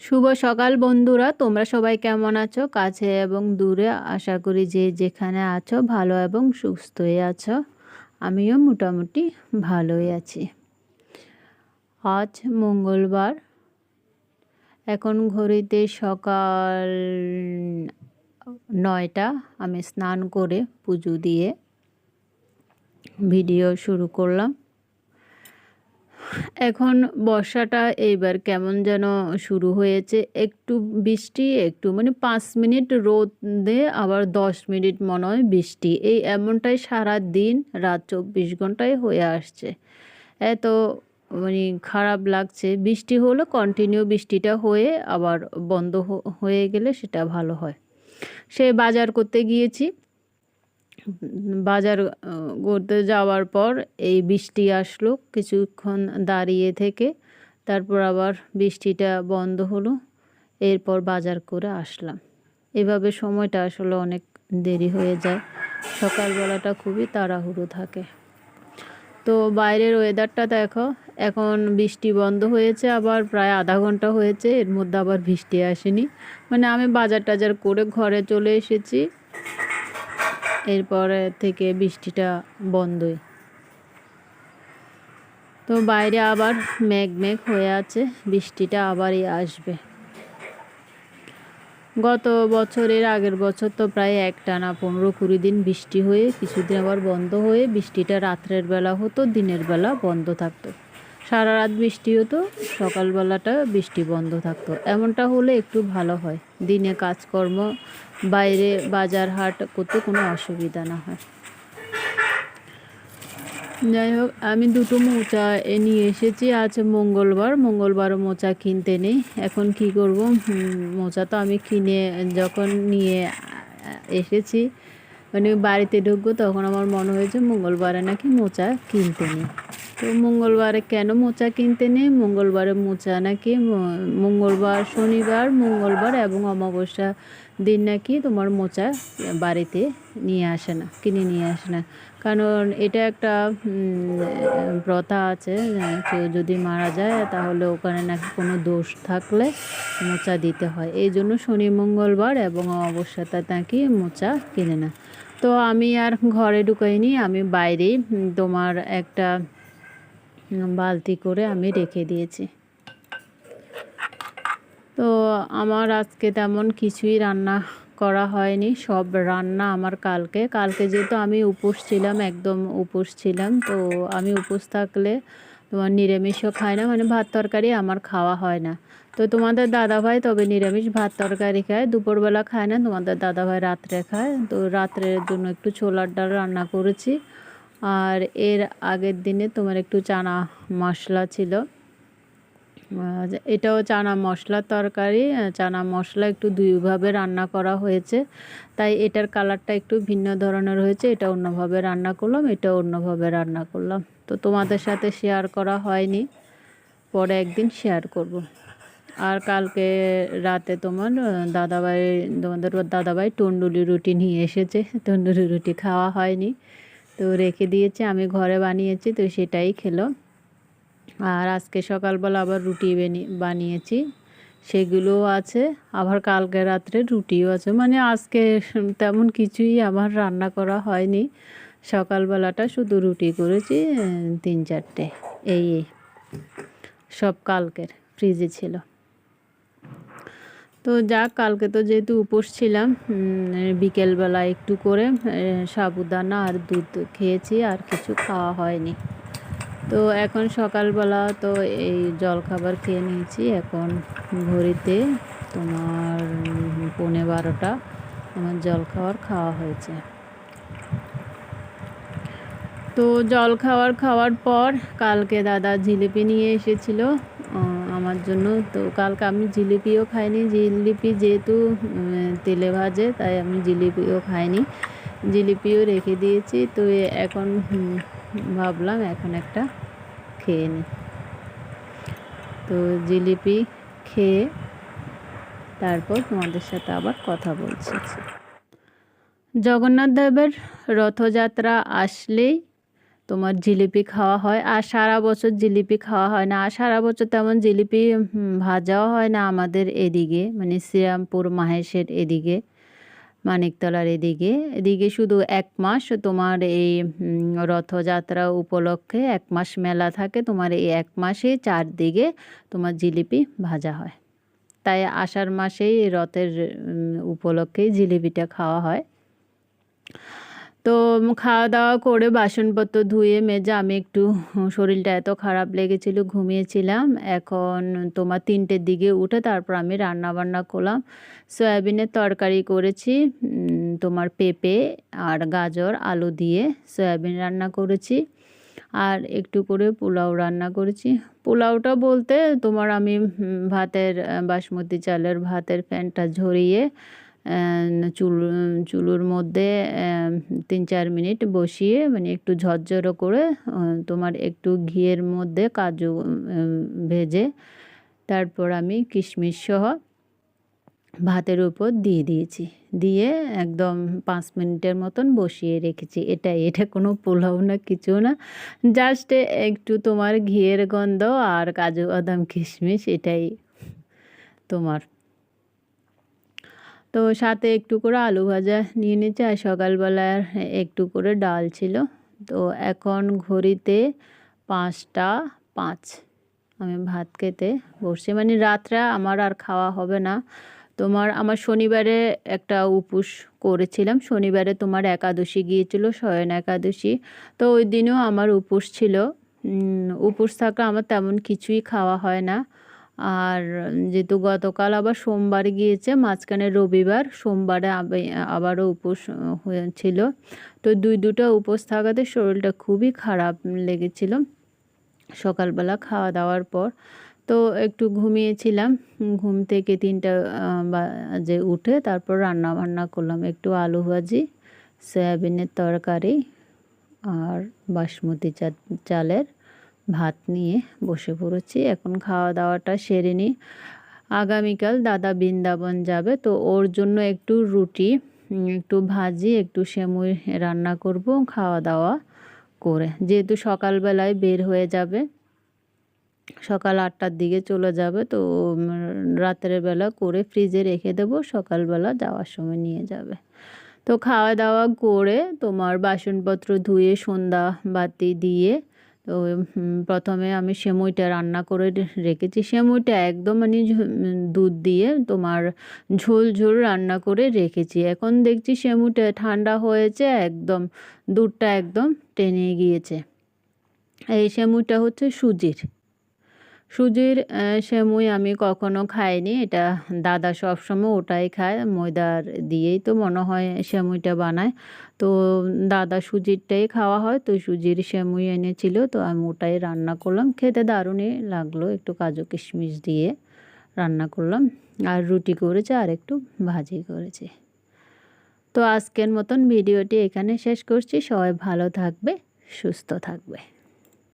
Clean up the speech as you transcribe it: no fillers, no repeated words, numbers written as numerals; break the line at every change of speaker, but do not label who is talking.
শুভ সকাল বন্ধুরা, তোমরা সবাই কেমন আছো? কাছে এবং দূরে আশা করি যে যেখানে আছো ভালো এবং সুস্থই আছো। আমিও মোটামুটি ভালোই আছি। আজ মঙ্গলবার, এখন ঘড়িতে সকাল 9টা। আমি স্নান করে পুজো দিয়ে ভিডিও শুরু করলাম। এখন বর্ষাটা এইবার কেমন যেন শুরু হয়েছে, একটু বৃষ্টি, একটু মানে 5 মিনিট রোদে আবার 10 মিনিট মনে হয় বৃষ্টি, এই এমনটাই সারা দিন রাত 24 ঘন্টায় হয়ে আসছে। এত মানে খারাপ লাগছে। বৃষ্টি হলে কন্টিনিউ বৃষ্টিটা হয়ে আবার বন্ধ হয়ে গেলে সেটা ভালো হয়। সে বাজার করতে গিয়েছি, বাজার করতে যাওয়ার পর এই বৃষ্টি আসলো, কিছুক্ষণ দাঁড়িয়ে থেকে তারপর আবার বৃষ্টিটা বন্ধ হলো, এরপর বাজার করে আসলাম। এভাবে সময়টা আসলে অনেক দেরি হয়ে যায়, সকালবেলাটা খুবই তাড়াহুড়ো থাকে। তো বাইরের ওয়েদারটা দেখো, এখন বৃষ্টি বন্ধ হয়েছে, আবার প্রায় আধা ঘন্টা হয়েছে, এর মধ্যে আবার বৃষ্টি আসেনি। মানে আমি বাজার টাজার করে ঘরে চলে এসেছি, এরপরে থেকে বৃষ্টিটা বন্ধই। তো বাইরে আবার মেঘ মেঘ হয়ে আছে, বৃষ্টিটা আবারই আসবে। গত বছরের আগের বছর তো প্রায় একটানা 15-20 দিন বৃষ্টি হয়ে কিছুদিন আবার বন্ধ হয়ে, বৃষ্টিটা রাত্রের বেলা হতো, দিনের বেলা বন্ধ থাকতো। সারা রাত বৃষ্টি হতো, সকালবেলাটা বৃষ্টি বন্ধ থাকতো। এমনটা হলে একটু ভালো হয়, দিনে কাজকর্ম বাইরে বাজার হাট করতে কোনো অসুবিধা না হয়। যাই হোক, আমি দুটো মোচা নিয়ে এসেছি। আজ মঙ্গলবার মোচা কিনতে নেই। এখন কি করব, মোচা তো আমি কিনে যখন নিয়ে এসেছি, মানে বাড়িতে ঢুকবো, তখন আমার মনে হয়েছে মঙ্গলবারে নাকি মোচা কিনতে নেই। তো মঙ্গলবারে কেন মোচা কিনতে নেই? মঙ্গলবারে মোচা নাকি মঙ্গলবার, শনিবার, মঙ্গলবার এবং অমাবস্যা দিন নাকি তোমার মোচা বাড়িতে নিয়ে আসে না, কিনে নিয়ে আসে না। কারণ এটা একটা প্রথা আছে, কেউ যদি মারা যায় তাহলে ওখানে নাকি কোনো দোষ থাকলে মোচা দিতে হয়। এই জন্য শনি, মঙ্গলবার এবং অমাবস্যাতে নাকি মোচা কিনে না। তো আমি আর ঘরে ঢুকাইনি, আমি বাইরেই তোমার একটা বালতি করে আমি রেখে দিয়েছি। তো আমার আজকে তেমন কিছুই রান্না করা হয়নি, সব রান্না আমার কালকে যেহেতু আমি উপোস ছিলাম, একদম উপোস ছিলাম। তো আমি উপোস থাকলে তোমার নিরামিষও খাই না, মানে ভাত তরকারি আমার খাওয়া হয় না। তো তোমাদের দাদাভাই তবে নিরামিষ ভাত তরকারি খায়, দুপুরবেলা খায় না। তোমাদের দাদাভাই রাত্রে খায়। তো রাত্রের জন্য একটু ছোলার ডাল রান্না করেছি, আর এর আগের দিনে তোমার একটু চানা মশলা ছিল, এটাও চানা মশলার তরকারি। চানা মশলা একটু দুইভাবে রান্না করা হয়েছে, তাই এটার কালারটা একটু ভিন্ন ধরনের হয়েছে। এটা অন্যভাবে রান্না করলাম, এটা অন্যভাবে রান্না করলাম। তো তোমাদের সাথে শেয়ার করা হয়নি, পরে একদিন শেয়ার করব। আর কালকে রাতে তোমাদের দাদাভাই তন্দুরি রুটি নিয়ে এসেছে, তন্দুরি রুটি খাওয়া হয়নি, তো রেখে দিয়েছে। আমি ঘরে বানিয়েছি, তো সেটাই খেলো। আর আজকে সকালবেলা আবার রুটি বানিয়েছি, সেগুলোও আছে। আবার কালকে রাত্রে রুটিও আছে। মানে আজকে তেমন কিছুই আমার রান্না করা হয়নি, সকালবেলাটা শুধু রুটি করেছি 3-4টে, এই সব কালকের ফ্রিজে ছিল। তো যাক, কালকে তো যেহেতু উপোস ছিলাম, বিকেলবেলা একটু করে সাবুদানা আর দুধ খেয়েছি, আর কিছু খাওয়া হয়নি। তো এখন সকালবেলা তো এই জলখাবার খেয়ে নিয়েছি। এখন ঘড়িতে তোমার 11:15 আমার জলখাবার খাওয়া হয়েছে। তো খাওয়ার পর কালকে দাদা জিলিপি নিয়ে এসেছিল আমার জন্য। তো কালকে আমি জিলিপিও খাইনি, জিলিপি যেহেতু তেলে ভাজে, তাই আমি জিলিপিও খাইনি, জিলিপিও রেখে দিয়েছি। তো এখন ভাবলাম এখন একটা খেয়ে নিই। তো জিলিপি খেয়ে তারপর তোমাদের সাথে আবার কথা বলছি। জগন্নাথ দেবের রথযাত্রা আসলেই তোমার জিলিপি খাওয়া হয়। আর সারা বছর জিলিপি খাওয়া হয় না, আর সারা বছর তেমন জিলিপি ভাজাও হয় না আমাদের এদিকে, মানে শ্রীরামপুর মাহেশের এদিকে, মানিকতলার এদিকে শুধু 1 মাস তোমার এই রথযাত্রা উপলক্ষে 1 মাস মেলা থাকে, তোমার এই 1 মাসে চারদিকে তোমার জিলিপি ভাজা হয়। তাই আষাঢ় মাসেই রথের উপলক্ষেই জিলিপিটা খাওয়া হয়। তো খাওয়া দাওয়া করে বাসনপত্র ধুয়ে মেজে আমি একটু শরীরটা এত খারাপ লেগেছিল, ঘুমিয়েছিলাম। এখন তোমার 3টের দিকে উঠে তারপর আমি রান্না বান্না করলাম। সয়াবিনের তরকারি করেছি, তোমার পেঁপে আর গাজর আলু দিয়ে সয়াবিন রান্না করেছি, আর একটু করে পোলাও রান্না করেছি। পোলাওটা বলতে তোমার আমি ভাতের বাসমতি চালের ভাতের ফ্যানটা ঝরিয়ে চুলোর মধ্যে 3-4 মিনিট বসিয়ে, মানে একটু ঝরঝরো করে তোমার একটু ঘিয়ের মধ্যে কাজু ভেজে তারপর আমি কিশমিশ সহ ভাতের উপর দিয়ে দিয়েছি, দিয়ে একদম 5 মিনিটের মতন বসিয়ে রেখেছি। এটা কোনো পোলাও না, কিছু না, জাস্ট একটু তোমার ঘিয়ের গন্ধ আর কাজু বাদাম কিশমিশ, এটাই তোমার। তো সাথে একটু করে আলু ভাজা নিয়ে নিচ্ছে, আর সকালবেলার একটু করে ডাল ছিল। তো এখন ঘড়িতে 5টা 5 আমি ভাত খেতে বসছি, মানে রাত্রে আমার আর খাওয়া হবে না। তোমার আমার শনিবারে একটা উপোস করেছিলাম, শনিবারে তোমার একাদশী গিয়েছিল, শয়ন একাদশী। তো ওই দিনও আমার উপোস ছিল। উপোস থাকা আমার তেমন কিছুই খাওয়া হয় না। আর যেহেতু গতকাল আবার সোমবার গিয়েছে, মাঝখানে রবিবার, সোমবারে আবারও উপোস হয়েছিল। তো দুটো উপোস থাকাতে শরীরটা খুবই খারাপ লেগেছিল সকালবেলা খাওয়া দাওয়ার পর। তো একটু ঘুমিয়েছিলাম, ঘুম থেকে 3টা বাজে উঠে তারপর রান্না বান্না করলাম, একটু আলু ভাজি, সয়াবিনের তরকারি আর বাসমতি চালের ভাত নিয়ে বসে পড়েছি। এখন খাওয়া দাওয়াটা সেরে নিই। আগামীকাল দাদা বৃন্দাবন যাবে, তো ওর জন্য একটু রুটি, একটু ভাজি, একটু সেমুই রান্না করব খাওয়া দাওয়া করে, যেহেতু সকালবেলায় বের হয়ে যাবে, সকাল 8টার দিকে চলে যাবে। তো রাতের বেলা করে ফ্রিজে রেখে দেবো, সকালবেলা যাওয়ার সময় নিয়ে যাবে। তো খাওয়া দাওয়া করে তোমার বাসনপত্র ধুয়ে সন্ধ্যা বাতি দিয়ে, তো প্রথমে আমি সেমুইটা রান্না করে রেখেছি। সেমুইটা একদম মানে দুধ দিয়ে তোমার ঝোল ঝোল রান্না করে রেখেছি। এখন দেখছি সেমুইটা ঠান্ডা হয়েছে, একদম দুধটা একদম টেনে গিয়েছে। এই সেমুইটা হচ্ছে সুজির সেমুই আমি কখনো খাইনি, এটা দাদা সবসময় ওটাই খায়, ময়দার দিয়েই তো মনে হয় সেমুইটা বানায়। তো দাদা সুজিরটাই খাওয়া হয়, তো সুজির সেমুই এনেছিল, তো আমি ওটাই রান্না করলাম। খেতে দারুণই লাগলো, একটু কাজু কিশমিশ দিয়ে রান্না করলাম। আর রুটি করেছে আর একটু ভাজি করেছে। তো আজকের মতন ভিডিওটি এখানে শেষ করছি। সবাই ভালো থাকবে, সুস্থ থাকবে।